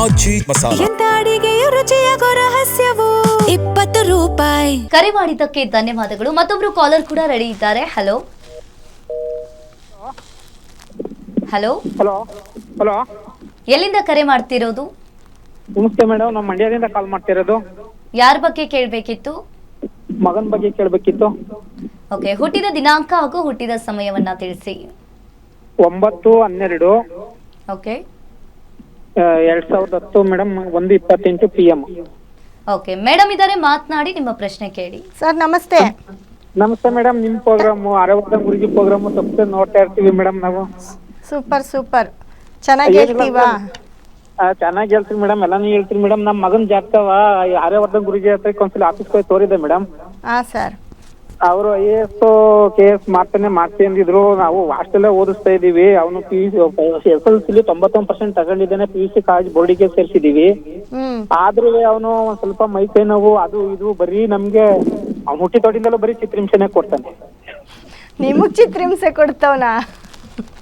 ಆಚಿ ಮಸಾಲ. ಎಂತ ಅಡಿಗೆಯ ರುಚಿಯಾಗೋ ರಹಸ್ಯವು 20 ರೂಪಾಯಿ. ಕರೆ ಮಾಡಿದ್ದಕ್ಕೆ ಧನ್ಯವಾದಗಳು. ಮತ್ತೊಬ್ರು ಕಾಲರ್ ಕೂಡ ರೆಡಿ ಇದ್ದಾರೆ. ಹಲೋ ಹಲೋ ಹಲೋ ಹಲೋ, ಎಲ್ಲಿಂದ ಕರೆ ಮಾಡ್ತಿರೋದು? ನಮಸ್ತೆ ಮೇಡಮ್, ನಾವು ಮಂಡ್ಯದಿಂದ ಕಾಲ್ ಮಾಡ್ತಿರೋದು. ಯಾರ ಬಗ್ಗೆ ಕೇಳಬೇಕಿತ್ತು? ಮಗನ ಬಗ್ಗೆ ಕೇಳಬೇಕಿತ್ತು. ಓಕೆ, ಹುಟ್ಟಿದ ದಿನಾಂಕ ಹಾಗೂ ಹುಟ್ಟಿದ ಸಮಯವನ್ನ ತಿಳಿಸಿ. 9/12 okay 2010 madam, 1:28 PM. Okay madam ಇದ್ದಾರೆ, ಮಾತನಾಡಿ, ನಿಮ್ಮ ಪ್ರಶ್ನೆ ಕೇಳಿ. ಸರ್ ನಮಸ್ತೆ. ನಮಸ್ತೆ ಮೇಡಮ್, ನಿಮ್ಮ ಪ್ರೋಗ್ರಾಮು ಆರೋಗ್ಯ ಗುರುಜಿ ಪ್ರೋಗ್ರಾಮು ತಪ್ಪದೆ ನೋಡ್ತಾ ಇರ್ತೀವಿ ಮೇಡಮ್ ನಾವು. ಸೂಪರ್ ಚೆನ್ನಾಗಿ ಹೇಳ್ತೀವಾ? ಚೆನ್ನಾಗಿ ಹೇಳ್ತೀವಿ ಮೇಡಮ್, ಎಲ್ಲಾನು ಹೇಳ್ತೀವಿ ಮೇಡಮ್. ನಮ್ಮ ಮಗನ ಜಾತಕವ ಆರ್ಯವರ್ಧನ್ ಗುರುಜಿ ಹತ್ರ ಒಂದ್ಸಲ ಆಫೀಸ್ಗೆ ಹೋಗಿ ತೋರಿದೆ ಮೇಡಮ್. ಹಾಂ ಸರ್. ಅವರು IAS KS ಮಾಡ್ತಿ ಅಂದಿದ್ರು. ನಾವು ಹಾಸ್ಟೆಲ್ ಓದಿಸ್ತಾ ಇದೀವಿ. ಅವನು SSLC 91% ತಗೊಂಡಿದ್ದಾನೆ. PUC ಕಾಲೇಜ್ ಬೋರ್ಡಿಗೆ ಸೇರ್ಸಿದೀವಿ. ಆದ್ರೂ ಅವನು ಒಂದ್ ಸ್ವಲ್ಪ ಮೈ ಕೈ ನೋವು ಅದು ಇದು ಬರೀ ನಮ್ಗೆ ಅವ್ನು ಹುಟ್ಟಿ ತೊಟ್ಟಿಂದಲೂ ಬರೀ ಚಿತ್ರಹಿಂಸೆನೆ ಕೊಡ್ತಾನೆ. ನಿಮಗ್ ಚಿತ್ರಹಿಂಸೆ ಕೊಡ್ತಾವನ?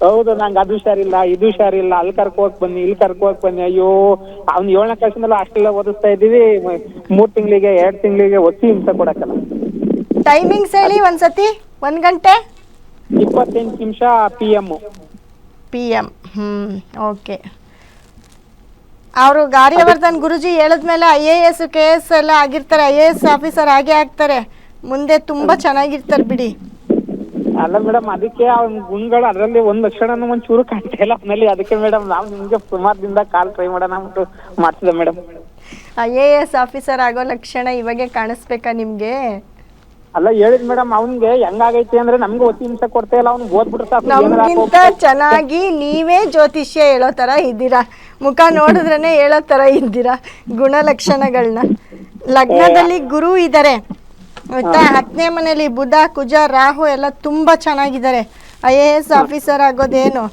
ಹೌದು, ನಂಗೆ ಅದು ಹುಷಾರಿಲ್ಲ, ಇದು ಹುಷಾರಿಲ್ಲ, ಅಲ್ಲಿ ಕರ್ಕೋಕ್ ಬನ್ನಿ, ಇಲ್ಲಿ ಕರ್ಕೋಕ್ ಬನ್ನಿ. ಅಯ್ಯೋ, ಅವ್ನು 7ನೇ ಕ್ಲಾಸಿಂದಲೂ ಹಾಸ್ಟೆಲ್ ಓದಿಸ್ತಾ ಇದೀವಿ. 3 ತಿಂಗಳಿಗೆ 2 ತಿಂಗಳಿಗೆ ಒತ್ತಿ ಹಿಂಸೆ ಕೊಡಕ್ಕಲ್ಲ. ಟೈಮಿಂಗ್ಸ್ ಹೇಳಿ ಒಂದ್ಸತಿ. 1 ಗಂಟೆ 28 ನಿಮಿಷ PM. ಓಕೆ. ಅವರು ಆರ್ಯವರ್ಧನ್ ಗುರುಜಿ ಹೇಳಿದ್ಮೇಲೆ IAS KS ಎಲ್ಲ ಆಗಿರ್ತಾರೆ. IAS ಆಫೀಸರ್ ಆಗೇ ಆಗ್ತಾರೆ. ಮುಂದೆ ತುಂಬಾ ಚೆನ್ನಾಗಿರ್ತಾರೆ ಬಿಡಿ. ಅಲ್ಲ ಮೇಡಮ್, ಅದಕ್ಕೆ ಅವ್ನ ಗುಣಗಳು ಅದರಲ್ಲಿ ಒಂದ್ ಲಕ್ಷಣನೂ ಒಂಚೂರು ಕಾಣ್ತಾ ಇಲ್ಲ ಅವನಲ್ಲಿ. ಅದಕ್ಕೆ ಮೇಡಮ್ ನಾವು ನಿಮ್ಗೆ ಸುಮಾರದಿಂದ ಕಾಲ್ ಟ್ರೈ ಮಾಡೋಣ ಅಂದ್ಬಿಟ್ಟು ಮಾಡ್ತಿದ್ದೆ ಮೇಡಮ್. IAS ಆಫೀಸರ್ ಆಗೋ ಲಕ್ಷಣ ಇವಾಗೆ ಕಾಣಿಸ್ಬೇಕಾ ನಿಮ್ಗೆ? ಅಲ್ಲ ಹೇಳಿದ್ ಮೇಡಮ್, ಅವ್ನ್ಗೆ ಹೆಂಗಾಗೈತಿ ಅಂದ್ರೆ ನಮ್ಗೆ ಒತ್ತಿ ಹಿಂಸೆ ಕೊಡ್ತಾ ಇಲ್ಲ. ಅವ್ನು ಓದ್ಬಿಟ್ರೆ ಸಾಕು. ನಮ್ಗಿಂತ ಚೆನ್ನಾಗಿ ನೀವೇ ಜ್ಯೋತಿಷ್ಯ ಹೇಳೋ ತರ ಇದ್ದೀರಾ. ಮುಖ ನೋಡಿದ್ರೇನೆ ಹೇಳೋ ತರ ಇದ್ದೀರಾ ಗುಣಲಕ್ಷಣಗಳನ್ನ. ಲಗ್ನದಲ್ಲಿ ಗುರು ಇದ್ದಾರೆ ಆಯ್ತಾ, 10ನೇ ಮನೇಲಿ ಬುಧ ಕುಜ ರಾಹು ಎಲ್ಲ ತುಂಬಾ ಚೆನ್ನಾಗಿದ್ದಾರೆ. IAS ಆಫೀಸರ್ ಆಗೋದೇನು,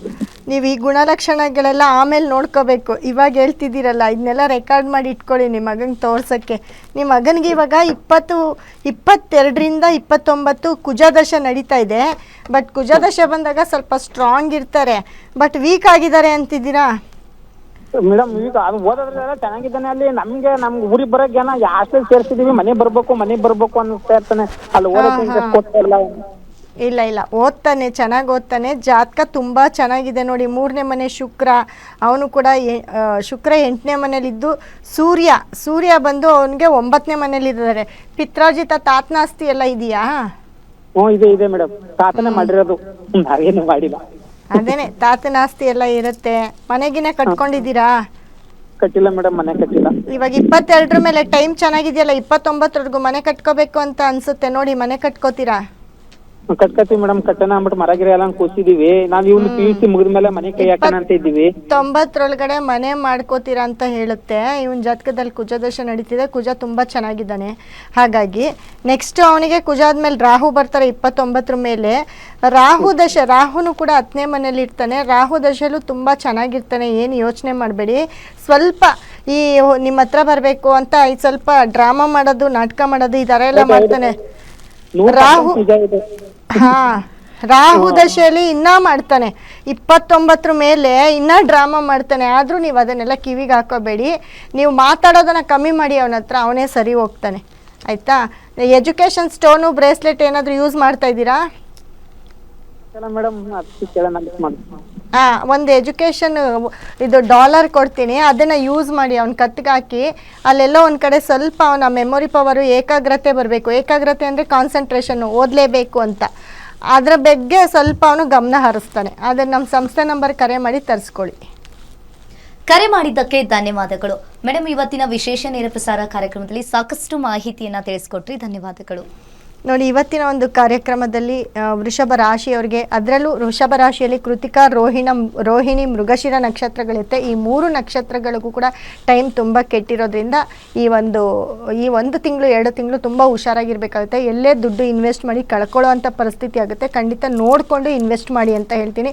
ನೀವು ಈ ಗುಣಲಕ್ಷಣಗಳೆಲ್ಲ ಆಮೇಲೆ ನೋಡ್ಕೋಬೇಕು. ಇವಾಗ ಹೇಳ್ತಿದ್ದೀರಲ್ಲ, ಇದನ್ನೆಲ್ಲ ರೆಕಾರ್ಡ್ ಮಾಡಿ ಇಟ್ಕೊಳ್ಳಿ ನಿಮ್ಮ ಮಗನಿಗೆ ತೋರ್ಸೋಕ್ಕೆ. ನಿಮ್ಮ ಮಗನಿಗೆ ಇವಾಗ 22ರಿಂದ 29 ಕುಜದಶೆ ನಡೀತಾ ಇದೆ. ಬಟ್ ಕುಜದಶೆ ಬಂದಾಗ ಸ್ವಲ್ಪ ಸ್ಟ್ರಾಂಗ್ ಇರ್ತಾರೆ, ಬಟ್ ವೀಕ್ ಆಗಿದ್ದಾರೆ ಅಂತಿದ್ದೀರಾ ಮೇಡಮ್. ಈಗ ಅದು ಓದೋದ್ರೆಲ್ಲ ಚೆನ್ನಾಗಿದ್ದಾನೆ. ಅಲ್ಲಿ ನಮ್ಗೆ ಊರಿಗೆ ಬರೋಕೆ ಹಾಸ್ಟೆಲ್ ಸೇರ್ಸಿದೀವಿ, ಮನೆ ಬರ್ಬೇಕು ಅನ್ನಿಸ್ತಾ ಇರ್ತಾನೆ. ಅಲ್ಲಿ ಓದೋಕೆ ಇಂಟ್ರೆಸ್ಟ್ ಕೊಡ್ತಾ ಇಲ್ಲ. ಇಲ್ಲ ಓದ್ತಾನೆ, ಚೆನ್ನಾಗಿ ಓದ್ತಾನೆ. ಜಾತಕ ತುಂಬ ಚೆನ್ನಾಗಿದೆ ನೋಡಿ. 3ನೇ ಮನೆ ಶುಕ್ರ, ಅವನು ಕೂಡ ಶುಕ್ರ 8ನೇ ಮನೇಲಿದ್ದು ಸೂರ್ಯ ಬಂದು ಅವನಿಗೆ 9ನೇ ಮನೇಲಿದ್ದಾರೆ. ಪಿತ್ರಾರ್ಜಿತ ತಾತನಾಸ್ತಿ ಎಲ್ಲ ಇದೆಯಾ? ಇದೆ ಮೇಡಮ್, ತಾತನೇ ಮಾಡಿರೋದು, ನಾವೇನು ಮಾಡಿಲ್ಲ. ಅದೇನೆ, ತಾತನಾಸ್ತಿ ಎಲ್ಲ ಇರುತ್ತೆ. ಮನೆಗಿನ ಕಟ್ಕೊಂಡಿದ್ದೀರಾ? ಕಟ್ಟಿಲ್ಲ ಮೇಡಮ್, ಮನೆ ಕಟ್ಟಿಲ್ಲ. ಇವಾಗ 22 ಮೇಲೆ ಟೈಮ್ ಚೆನ್ನಾಗಿದೆಯಲ್ಲ, 29ವರೆಗೂ ಮನೆ ಕಟ್ಕೋಬೇಕು ಅಂತ ಅನ್ಸುತ್ತೆ ನೋಡಿ. ಮನೆ ಕಟ್ಕೋತೀರಾ? ಕಟ್ಕತ್ತೀವಿ ಮೇಡಮ್, ಕಟ್ಟಣ ಅಂದ್ಬಿಟ್ಟು ಮರಗಿರಿ ಎಲ್ಲ ಕೂಸಿದೀವಿ. ನಾವ್ ಇವ್ನು PUC ಮುಗಿದ್ಮೇಲೆ ಮನೆ ಕೈ ಹಾಕೋಣ ಅಂತ ಇದ್ದೀವಿ. 90ರೊಳಗಡೆ ಮನೆ ಮಾಡ್ಕೋತೀರಾ ಅಂತ ಹೇಳುತ್ತೆ. ಇವನ್ ಜಾತಕದಲ್ಲಿ ಕುಜದಶೆ ನಡೀತಿದೆ. ಕುಜ ತುಂಬಾ ಚೆನ್ನಾಗಿದ್ದಾನೆ. ಹಾಗಾಗಿ ನೆಕ್ಸ್ಟ್ ಅವನಿಗೆ ಕುಜ ಆದ್ಮೇಲೆ ರಾಹು ಬರ್ತಾರೆ 29 ಮೇಲೆ. ರಾಹು ದಶೆ, ರಾಹುನು ಕೂಡ 10ನೇ ಮನೇಲಿ ಇರ್ತಾನೆ. ರಾಹು ದಶೆಯಲ್ಲೂ ತುಂಬಾ ಚೆನ್ನಾಗಿರ್ತಾನೆ. ಏನು ಯೋಚನೆ ಮಾಡಬೇಡಿ. ಸ್ವಲ್ಪ ಈ ನಿಮ್ಮ ಹತ್ರ ಬರಬೇಕು ಅಂತ ಸ್ವಲ್ಪ ಡ್ರಾಮಾ ಮಾಡೋದು, ನಾಟಕ ಮಾಡೋದು, ಈ ಥರ ಎಲ್ಲ ಮಾಡ್ತಾನೆ. ರಾಹು ದಶೆಯಲ್ಲಿ ಇನ್ನ ಮಾಡ್ತಾನೆ. 29 ಮೇಲೆ ಇನ್ನ ಡ್ರಾಮಾ ಮಾಡ್ತಾನೆ. ಆದ್ರೂ ನೀವು ಅದನ್ನೆಲ್ಲ ಕಿವಿಗೆ ಹಾಕೋಬೇಡಿ. ನೀವು ಮಾತಾಡೋದನ್ನ ಕಮ್ಮಿ ಮಾಡಿ ಅವನ ಹತ್ರ, ಅವನೇ ಸರಿ ಹೋಗ್ತಾನೆ. ಆಯ್ತಾ? ಎಜುಕೇಶನ್ ಸ್ಟೋನು ಬ್ರೇಸ್ಲೆಟ್ ಏನಾದ್ರು ಯೂಸ್ ಮಾಡ್ತಾ ಇದ್ದೀರಾ? ಒಂದು ಎಜುಕೇಶನ್ ಇದು $1 ಕೊಡ್ತೀನಿ, ಅದನ್ನ ಯೂಸ್ ಮಾಡಿ ಅವ್ನ ಕತ್ತಿಗೆ ಹಾಕಿ. ಅಲ್ಲೆಲ್ಲೋ ಒಂದ್ ಕಡೆ ಸ್ವಲ್ಪ ಅವನ ಮೆಮೊರಿ ಪವರು, ಏಕಾಗ್ರತೆ ಬರಬೇಕು. ಏಕಾಗ್ರತೆ ಅಂದ್ರೆ ಕಾನ್ಸಂಟ್ರೇಷನ್, ಓದಲೇಬೇಕು ಅಂತ. ಅದ್ರ ಬಗ್ಗೆ ಸ್ವಲ್ಪ ಅವನು ಗಮನ ಹರಿಸ್ತಾನೆ. ಅದನ್ನ ನಮ್ಮ ಸಂಸ್ಥೆ ನಂಬರ್ ಕರೆ ಮಾಡಿ ತರಿಸ್ಕೊಳ್ಳಿ. ಕರೆ ಮಾಡಿದ್ದಕ್ಕೆ ಧನ್ಯವಾದಗಳು ಮೇಡಮ್. ಇವತ್ತಿನ ವಿಶೇಷ ನೇರ ಪ್ರಸಾರ ಕಾರ್ಯಕ್ರಮದಲ್ಲಿ ಸಾಕಷ್ಟು ಮಾಹಿತಿಯನ್ನ ತಿಳಿಸ್ಕೊಟ್ರಿ, ಧನ್ಯವಾದಗಳು. ನೋಡಿ, ಇವತ್ತಿನ ಒಂದು ಕಾರ್ಯಕ್ರಮದಲ್ಲಿ ವೃಷಭ ರಾಶಿಯವರಿಗೆ, ಅದರಲ್ಲೂ ವೃಷಭ ರಾಶಿಯಲ್ಲಿ ಕೃತಿಕಾ, ರೋಹಿಣಿ, ಮೃಗಶಿರ ನಕ್ಷತ್ರಗಳಿರುತ್ತೆ. ಈ 3 ನಕ್ಷತ್ರಗಳಿಗೂ ಕೂಡ ಟೈಮ್ ತುಂಬ ಕೆಟ್ಟಿರೋದ್ರಿಂದ ಈ ಒಂದು ತಿಂಗಳು 2 ತಿಂಗಳು ತುಂಬ ಹುಷಾರಾಗಿರ್ಬೇಕಾಗುತ್ತೆ. ಎಲ್ಲೇ ದುಡ್ಡು ಇನ್ವೆಸ್ಟ್ ಮಾಡಿ ಕಳ್ಕೊಳ್ಳೋ ಅಂಥ ಪರಿಸ್ಥಿತಿ ಆಗುತ್ತೆ. ಖಂಡಿತ ನೋಡಿಕೊಂಡು ಇನ್ವೆಸ್ಟ್ ಮಾಡಿ ಅಂತ ಹೇಳ್ತೀನಿ.